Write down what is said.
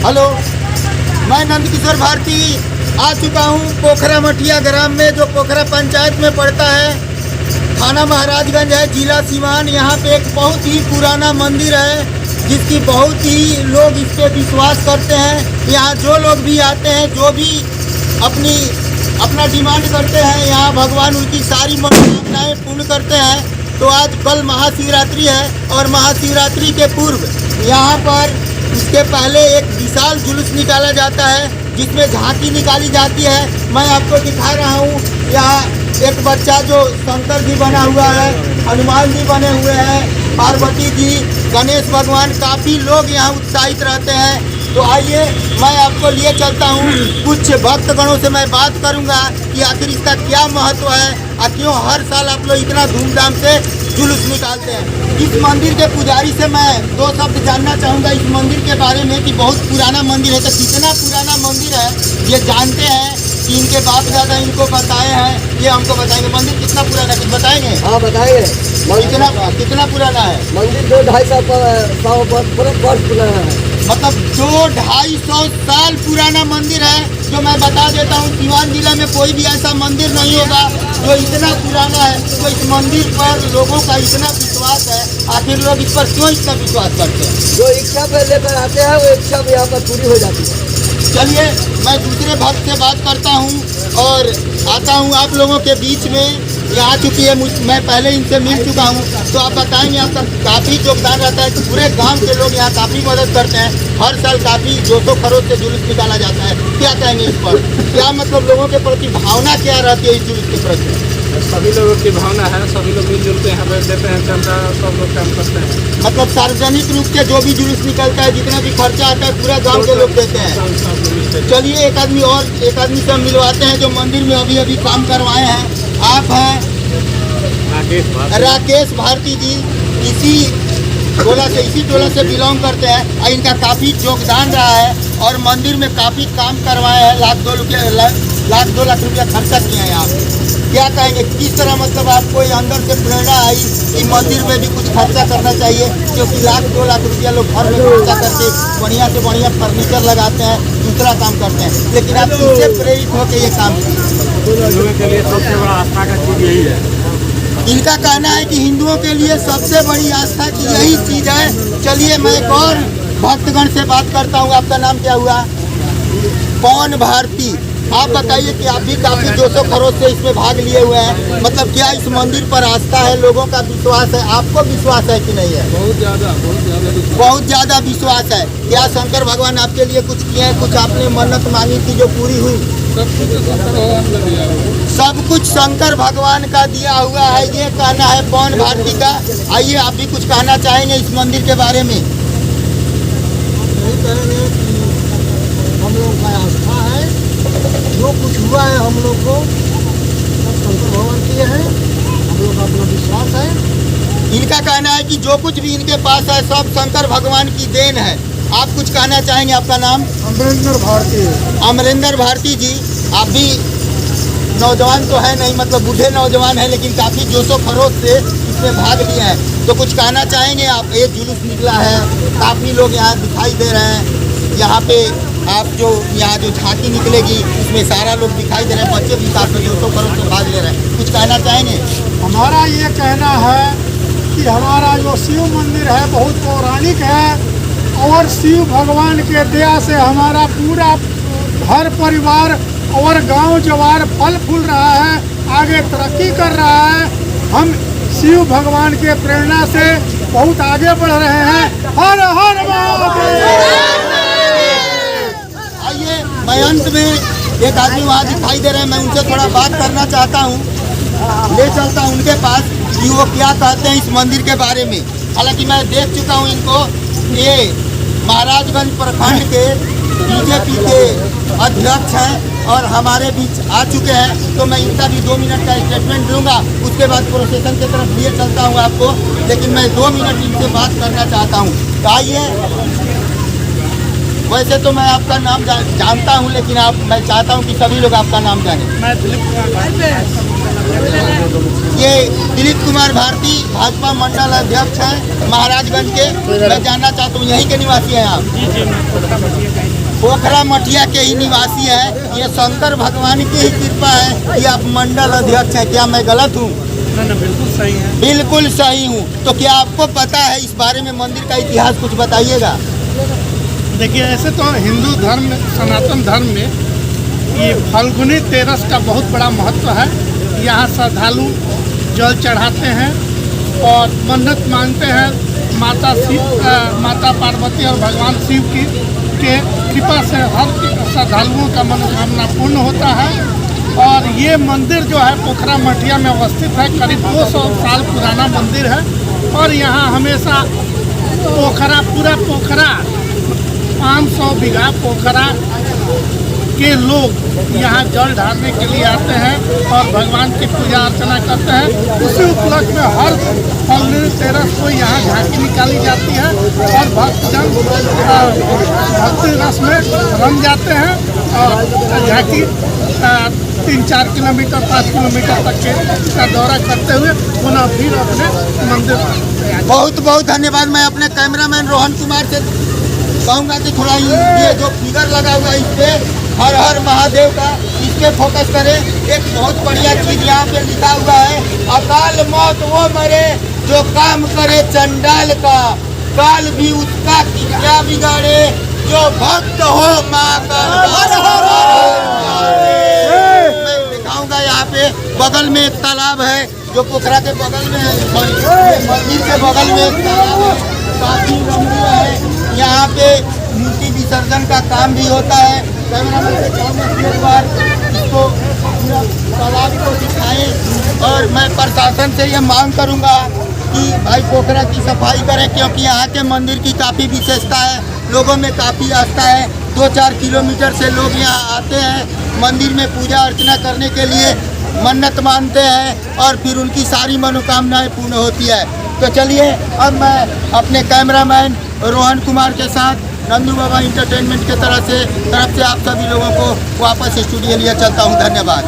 Hello, मैं नंदकिशोर भारती आ चुका हूँ पोखरा मठिया ग्राम में, जो पोखरा पंचायत में पड़ता है। थाना महाराजगंज है, जिला सीवान। यहाँ पे एक बहुत ही पुराना मंदिर है जिसकी बहुत ही लोग इस पे विश्वास करते हैं। यहाँ जो लोग भी आते हैं, जो भी अपना डिमांड करते हैं, यहाँ भगवान उनकी सारी मनोकामनाएं पूर्ण करते हैं। तो आज कल महाशिवरात्रि है और महाशिवरात्रि के पूर्व यहाँ पर उसके पहले एक विशाल जुलूस निकाला जाता है जिसमें झांकी निकाली जाती है। मैं आपको दिखा रहा हूँ, यहाँ एक बच्चा जो शंकर जी बना हुआ है, हनुमान जी बने हुए हैं, पार्वती जी, गणेश भगवान, काफ़ी लोग यहाँ उत्साहित रहते हैं। तो आइए मैं आपको लिए चलता हूँ, कुछ भक्तगणों से मैं बात करूँगा कि आखिर इसका क्या महत्व है और क्यों हर साल आप लोग इतना धूमधाम से जुलूस निकालते हैं। इस मंदिर के पुजारी से मैं दो शब्द जानना चाहूँगा इस मंदिर के बारे में कि बहुत पुराना मंदिर है। तो कितना पुराना मंदिर है ये जानते हैं कि इनके बाप दादा इनको बताए हैं, ये हमको बताएंगे। मंदिर कितना पुराना है, कुछ बताएंगे? हाँ बताएंगे। कितना पुराना है? मंदिर 2-250 वर्ष पुराना है। मतलब 200-250 साल पुराना मंदिर है। जो मैं बता देता हूँ, सीवान जिला में कोई भी ऐसा मंदिर नहीं होगा जो इतना पुराना है। तो इस मंदिर पर लोगों का इतना विश्वास है, आखिर लोग इस पर क्यों इतना विश्वास करते हैं? जो इच्छा पर लेकर आते हैं वो इच्छा भी यहाँ पर पूरी हो जाती है। चलिए मैं दूसरे भक्त से बात करता हूँ और आता हूँ आप लोगों के बीच में। ये आ चुकी है, मैं पहले इनसे मिल चुका हूँ। तो आप बताएंगे, आपका काफ़ी योगदान रहता है, पूरे गांव के लोग यहाँ काफ़ी मदद करते हैं। हर साल काफ़ी जोशो खरोश से जुलूस निकाला जाता है। क्या कहेंगे इस पर? क्या मतलब लोगों के प्रति भावना क्या रहती है इस जुलूस के प्रति? सभी लोगों की भावना है, सभी लोग मिलजुल के यहाँ पे देते हैं चंदा, सब लोग काम करते हैं। मतलब सार्वजनिक रूप से जो भी जुलूस निकलता है, जितना भी खर्चा आता है, पूरा गांव के लोग देते हैं। चलिए एक आदमी से हम मिलवाते हैं जो मंदिर में अभी अभी काम करवाए हैं। आप हैं राकेश भारती जी, इसी टोला से बिलोंग करते हैं और इनका काफ़ी योगदान रहा है और मंदिर में काफ़ी काम करवाए हैं। लाख दो लाख रुपया खर्चा किए हैं आप। क्या कहेंगे, किस तरह मतलब आपको अंदर से प्रेरणा आई कि मंदिर में भी कुछ खर्चा करना चाहिए? क्योंकि 1-2 लाख रुपया लोग घर में खर्चा करके बढ़िया से बढ़िया फर्नीचर लगाते हैं, दूसरा काम करते हैं, लेकिन आप किससे प्रेरित होकर ये काम हिंदुओं के लिए सबसे बड़ा आस्था का चीज़ यही है। इनका कहना है कि हिंदुओं के लिए सबसे बड़ी आस्था की यही चीज़ है। चलिए मैं एक और भक्तगण से बात करता हूँ। आपका नाम क्या हुआ? पवन भारती। आप बताइए कि आप भी काफ़ी जोशो खरोश से इसमें भाग लिए हुए हैं। मतलब क्या इस मंदिर पर आस्था है, लोगों का विश्वास है? आपको विश्वास है कि नहीं है? बहुत ज़्यादा विश्वास है। क्या शंकर भगवान आपके लिए कुछ किए हैं? कुछ आपने मन्नत मांगी थी जो पूरी हुई? सब कुछ शंकर भगवान का दिया हुआ है, ये कहना है पवन भारती का। आइए आप भी कुछ कहना चाहेंगे इस मंदिर के बारे में? हम लोग का आस्था है, जो कुछ हुआ है हम लोग को शंकर भगवान किए हैं, हम लोग का अपना विश्वास है। इनका कहना है कि जो कुछ भी इनके पास है सब शंकर भगवान की देन है। आप कुछ कहना चाहेंगे? आपका नाम? अमरेंद्र भारती। अमरेंद्र भारती जी, आप भी नौजवान तो है नहीं, मतलब बूढ़े नौजवान हैं, लेकिन काफ़ी जोशो खरोश से इसमें भाग लिए हैं। तो कुछ कहना चाहेंगे आप? एक जुलूस निकला है, काफ़ी लोग यहाँ दिखाई दे रहे हैं। यहाँ पे आप यहाँ जो झांकी निकलेगी उसमें सारा लोग दिखाई दे रहे हैं, बच्चे भी काफ़ी जोशो खरोश से भाग ले रहे हैं। कुछ कहना चाहेंगे? हमारा ये कहना है कि हमारा जो शिव मंदिर है बहुत पौराणिक है और शिव भगवान के दया से हमारा पूरा घर परिवार और गांव जवार फल फूल रहा है, आगे तरक्की कर रहा है। हम शिव भगवान के प्रेरणा से बहुत आगे बढ़ रहे हैं। हर हर महादेव। आइए मैं अंत में एक आदमी वहाँ दिखाई दे रहे हैं, मैं उनसे थोड़ा बात करना चाहता हूँ। ले चलता हूँ उनके पास कि वो क्या कहते हैं इस मंदिर के बारे में। हालांकि मैं देख चुका हूँ इनको, ये महाराजगंज प्रखंड के बीजेपी के अध्यक्ष हैं और हमारे बीच आ चुके हैं। तो मैं इनका भी 2 मिनट का स्टेटमेंट दूंगा, उसके बाद प्रोसेसन की तरफ लिए चलता हूं आपको। लेकिन मैं 2 मिनट इनसे बात करना चाहता हूं। तो आइए, वैसे तो मैं आपका नाम जानता हूं, लेकिन मैं चाहता हूं कि सभी लोग आपका नाम जानें। ये दिलीप कुमार भारती भाजपा मंडल अध्यक्ष हैं महाराजगंज के। मैं जानना चाहता हूँ, यहीं के निवासी हैं आप? पोखरा मठिया के ही निवासी हैं। ये शंकर भगवान की ही कृपा है कि आप मंडल अध्यक्ष हैं। क्या मैं गलत हूँ? बिल्कुल सही है। बिल्कुल सही हूँ। तो क्या आपको पता है इस बारे में, मंदिर का इतिहास कुछ बताइएगा? देखिए, ऐसे तो हिंदू धर्म में, सनातन धर्म में ये फाल्गुनी तेरस का बहुत बड़ा महत्व है। यहाँ श्रद्धालु जल चढ़ाते हैं और मन्नत मांगते हैं माता पार्वती और भगवान शिव की के कृपा से हर श्रद्धालुओं का मनोकामना पूर्ण होता है। और ये मंदिर जो है पोखरा मठिया में अवस्थित है। करीब 200 साल पुराना मंदिर है और यहाँ हमेशा पूरा पोखरा 500 बीघा पोखरा के लोग यहाँ जल ढारने के लिए आते हैं और भगवान की पूजा अर्चना करते हैं। उसी उपलक्ष्य में हर फाल्गुनी तेरस को यहाँ झांकी निकाली जाती है और भक्तजन भक्ति रस में रम जाते हैं और झांकी 3-4 किलोमीटर 5 किलोमीटर तक का दौरा करते हुए पुनः फिर अपने मंदिर। बहुत बहुत धन्यवाद। मैं अपने कैमरामैन रोहन कुमार से कहूँगा कि थोड़ा ये जो फिगर लगा हुआ है इस पे हर हर महादेव का, इस पे फोकस करें। एक बहुत बढ़िया चीज यहाँ पे लिखा हुआ है, अकाल मौत वो मरे जो काम करे चंडाल का, काल भी उसका क्या बिगाड़े जो भक्त हो माँ का। मैं दिखाऊंगा यहाँ पे बगल में एक तालाब है जो पोखरा के बगल में है, मंदिर के बगल में एक तालाब है, काफी रमणीय है। यहाँ पे मूर्ति विसर्जन का काम भी होता है। कैमरामैन से कहूँगा कि एक बार इसको पूरा तालाब को दिखाएं और मैं प्रशासन से ये मांग करूँगा कि भाई पोखरा की सफाई करें, क्योंकि यहाँ के मंदिर की काफ़ी विशेषता है, लोगों में काफ़ी आस्था है। 2-4 किलोमीटर से लोग यहाँ आते हैं मंदिर में पूजा अर्चना करने के लिए, मन्नत मानते हैं और फिर उनकी सारी मनोकामनाएं पूर्ण होती है। तो चलिए अब मैं अपने कैमरामैन रोहन कुमार के साथ नंदू बाबा इंटरटेनमेंट के तरफ से आप सभी लोगों को वापस स्टूडियो लिए चलता हूँ। धन्यवाद।